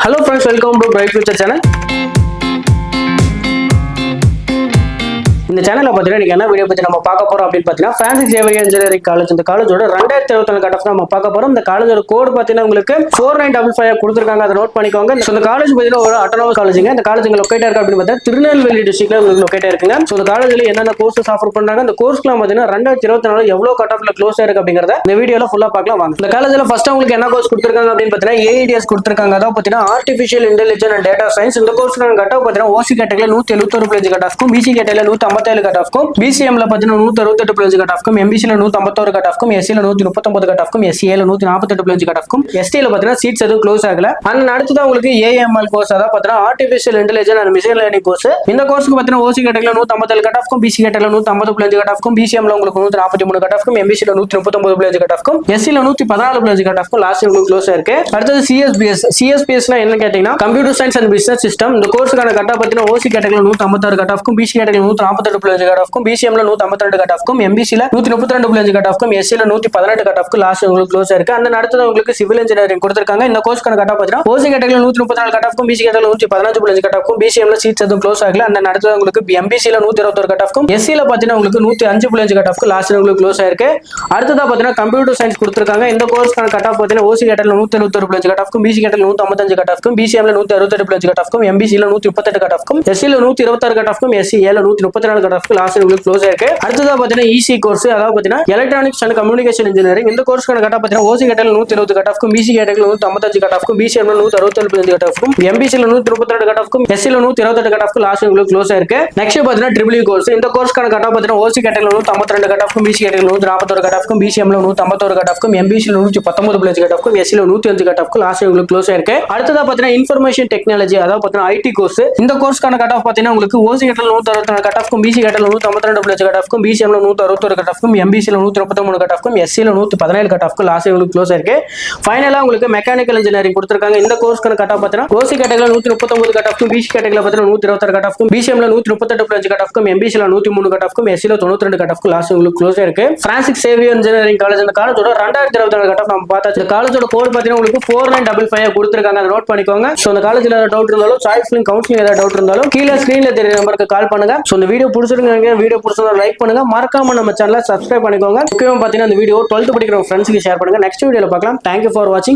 Hello friends, welcome to Bright Future channel. இந்த சேனல்ல பாத்தீங்கன்னா நீங்க என்ன வீடியோ பத்தி நம்ம பார்க்க போறோம் அப்படின்னு பாத்தீங்கன்னா பிரான்சிஸ் சேவியர் இன்ஜினியரிங் காலேஜ் இந்த காலேஜோட 2024 கட் ஆஃப் நம்ம பார்க்க போறோம். இந்த காலேஜோட கோட் பாத்தீங்கன்னா உங்களுக்கு 4955 கொடுத்திருக்காங்க, அதை நோட் பண்ணிக்கோங்க. இந்த காலேஜ் பாத்தீங்கன்னா ஒரு அட்டானமஸ் காலேஜ்ங்க. இந்த காலேஜ் எங்க லொகேட் இருக்கு அப்படின்னு பார்த்தா திருநெல்வேலி டிஸ்ட்ரிக்ட்ல உங்களுக்கு லொகேட் இருக்குங்க. சோ இந்த காலேஜ்ல என்னென்ன கோர்சஸ் ஆஃபர் பண்றாங்க, இந்த கோர்ஸ்க்குலாம் பாத்தீங்கன்னா 2024 எவ்வளவு கட் ஆஃப்ல க்ளோஸ் ஆயிருக்கு அப்படிங்கறத இந்த வீடியோல ஃபுல்லா பார்க்கலாம் வாங்க. இந்த காலேஜ்ல ஃபர்ஸ்ட் உங்களுக்கு என்ன கோர்ஸ் கொடுத்திருக்காங்க அப்படின்னு பாத்தீங்கன்னா ஏஐடிஎஸ் கொடுத்திருக்காங்க. அதாவது பாத்தீங்கன்னா artificial intelligence and data science. இந்த கோர்ஸ்க்கான கட் ஆஃப் பாத்தீங்கன்னா ஓசி கேட்டகரியில 171 கட் ஆஃப்க்கும், பிசி கேட்டகரியில 157 கட் ஆஃப்க்கும், பிசிஎம்ல பாத்தீங்கன்னா 168 கட் ஆஃப்க்கும், எம்பிசில 151 கட் ஆஃப்க்கும், எஸ்சில 139 கட் ஆஃப்க்கும், எஸ்சிஏல 148 கட் ஆஃப்க்கும், எஸ்டில பாத்தீங்கன்னா சீட்ஸ் எதுவும் க்ளோஸ் ஆகல. அண்ட் அடுத்தது உங்களுக்கு ஏஎம்எல் கோர்ஸ், அதாவது பாத்தீங்கன்னா artificial intelligence and machine learning course. இந்த கோர்ஸ்க்கு பாத்தீங்கன்னா ஓசி கேட்டகரியில 157 கட் ஆஃப்க்கும், பிசி கேட்டகரியில 155 கட் ஆஃப்க்கும், பிசிஎம்ல உங்களுக்கு 143 கட் ஆஃப்க்கும், எம்பிசில 139 கட் ஆஃப்க்கும், எஸ்சில 114 கட் ஆஃப்க்கும் லாஸ்ட் உங்களுக்கு க்ளோஸ் ஆயிருக்கு. அடுத்தது சிஎஸ்பிஎஸ்னா என்ன கேட்டீங்கன்னா computer science and business system. இந்த கோர்ஸ்க்கான கட் ஆஃப் பாத்தீங்கன்னா ஓசி கேட்டகரியில 156 கட் ஆஃப்க்கும், பிசி கேட்டகரியில 148 கட் ஆஃப்க்கும், பிசிஎம்ல 152 கட் ஆஃப்க்கும், எம்பிசில 132 கட் ஆஃப்க்கும், எஸ்சில 118 கட் ஆஃப்க்கு லாஸ்ட் உங்களுக்கு க்ளோஸ் இருக்கு. அந்த அடுத்தது உங்களுக்கு சிவில் இன்ஜினியரிங் கொடுத்திருக்காங்க. இந்த கோர்ஸ்க்கான கட் ஆஃப் பாத்தீங்கன்னா ஓசி கேட்டகரியில 134 கட் ஆஃப்க்கும், பிசி கேட்டகரியில 115 கட் ஆஃப்க்கும், பிசிஎம்ல சீட்ஸ் எதுவும் க்ளோஸ் ஆகல. அந்த அடுத்தது உங்களுக்கு எம்பிசில 121 கட் ஆஃப்க்கும், எஸ்சில பாத்தீங்கன்னா உங்களுக்கு 105 கட் ஆஃப்க்கு லாஸ்ட் உங்களுக்கு க்ளோஸ் ஆயிருக்கு. அடுத்ததா பாத்தீங்கன்னா கம்ப்யூட்டர் சயின்ஸ் கொடுத்திருக்காங்க. இந்த கோர்ஸ்க்கான கட் ஆஃப் பாத்தீங்கன்னா ஓசி கேட்டகரியில 171 கட் ஆஃப்க்கும், பிசி கேட்டகரியில 155 கட் ஆஃப்க்கும், பிசிஎம்ல 168 கட் ஆஃப்க்கும், எம்பிசில 138 கட் ஆஃப்க்கும், எஸ்சில 126 கட் ஆஃப்க்கும், எஸ்சிஏல 134 கட் ஆஃப்க்கு லாஸ்ட் உங்களுக்கு க்ளோஸ் ஆயிருக்கு. அடுத்ததா பாத்தீங்கன்னா இசி கோர்ஸ், அதாவது பாத்தீங்கன்னா எலக்ட்ரானிக்ஸ் அண்ட் கம்யூனிகேஷன் இன்ஜினியரிங். இந்த கோர்ஸ்க்கான கட் ஆஃப் பாத்தீங்கன்னா ஓசி கேட்டகரியில 170 கட் ஆஃப்க்கும், பிசி கேட்டகரியில 155 கட் ஆஃப்க்கும், பிசிஎம்ல 167 கட் ஆஃப்க்கும், எம்பிசில 132 கட் ஆஃப்க்கும், எஸ்சில 128 கட் ஆஃப்க்கு லாஸ்ட் உங்களுக்கு க்ளோஸ் ஆயிருக்கு. நெக்ஸ்ட் பாத்தீங்கன்னா ட்ரிபிள் கோர்ஸ். இந்த கோர்ஸ்க்கான கட் ஆஃப் பாத்தீங்கன்னா ஓசி கேட்டகரியில 152 கட் ஆஃப்க்கும், பிசி கேட்டகரியில 141 கட் ஆஃப்க்கும், பிசிஎம்ல 151 கட் ஆஃப்க்கும், எம்பிசில 119 கட் ஆஃப்க்கும், எஸ்சில 105 கட் ஆஃப்க்கு லாஸ்ட் உங்களுக்கு க்ளோஸ் ஆயிருக்கு. அடுத்ததா பாத்தீங்கன்னா இன்ஃபர்மேஷன் டெக்னாலஜி, அதாவது பாத்தீங்கன்னா ஐடி கோர்ஸ். இந்த கோர்ஸ்க்கான கட் ஆஃப் பாத்தீங்கன்னா உங்களுக்கு ஓசி கேட்டகரியில 164 கட் ஆஃப்க்கும், பிசி கேட்டகரியில 152 கட் ஆஃப்க்கும், பிசிஎம்ல 161 கட் ஆஃப்க்கும், எம்பிசில 133 கட் ஆஃப்க்கும், எஸ்சில 117 கட் ஆஃப்க்கு லாஸ்ட் உங்களுக்கு க்ளோஸ் ஆயிருக்கு. ஃபைனலா உங்களுக்கு மெக்கானிக்கல் இன்ஜினியரிங் கொடுத்திருக்காங்க. இந்த கோர்ஸ்க்கான கட் ஆஃப் பாத்தீங்கன்னா ஓசி கேட்டகரியில 139 கட் ஆஃப்க்கும், பிசி கேட்டகரியில பாத்தீங்கன்னா 126 கட் ஆஃப்க்கும், பிசிஎம்ல 138 கட் ஆஃப்க்கும், எம்பிசில 103 கட் ஆஃப்க்கும், எஸ்சில 92 கட் ஆஃப்க்கு லாஸ்ட் உங்களுக்கு க்ளோஸ் ஆயிருக்கு. பிரான்சிஸ் சேவியர் இன்ஜினியரிங் காலேஜ் இந்த காலேஜோட 2024 கட் ஆஃப் நம்ம பார்த்தாச்சு. இந்த காலேஜோட கோட் பாத்தீங்கன்னா உங்களுக்கு 4955 கொடுத்திருக்காங்க, அதை நோட் பண்ணிக்கோங்க. சோ இந்த காலேஜ்ல ஏதாவது டவுட் இருந்தாலும், சாய்ஸ் ஃபில்லிங் கவுன்சிலிங் ஏதாவது டவுட் இருந்தாலும் கீழே ஸ்கிரீன்ல தெரிய நம்பருக்கு கால் பண்ணுங்க. சோ இந்த வீடியோ பிடிச்சிருந்தா வீடியோ பிடிச்சா லைக் பண்ணுங்க, மறக்காம நம்ம சேனலை சப்ஸ்கிரைப் பண்ணிக்கோங்க. முக்கியமா பாத்தீங்கன்னா இந்த வீடியோ 12th படிக்கிற ஃப்ரெண்ட்ஸ்க்கு ஷேர் பண்ணுங்க. நெக்ஸ்ட் வீடியோல பார்க்கலாம். Thank you for watching.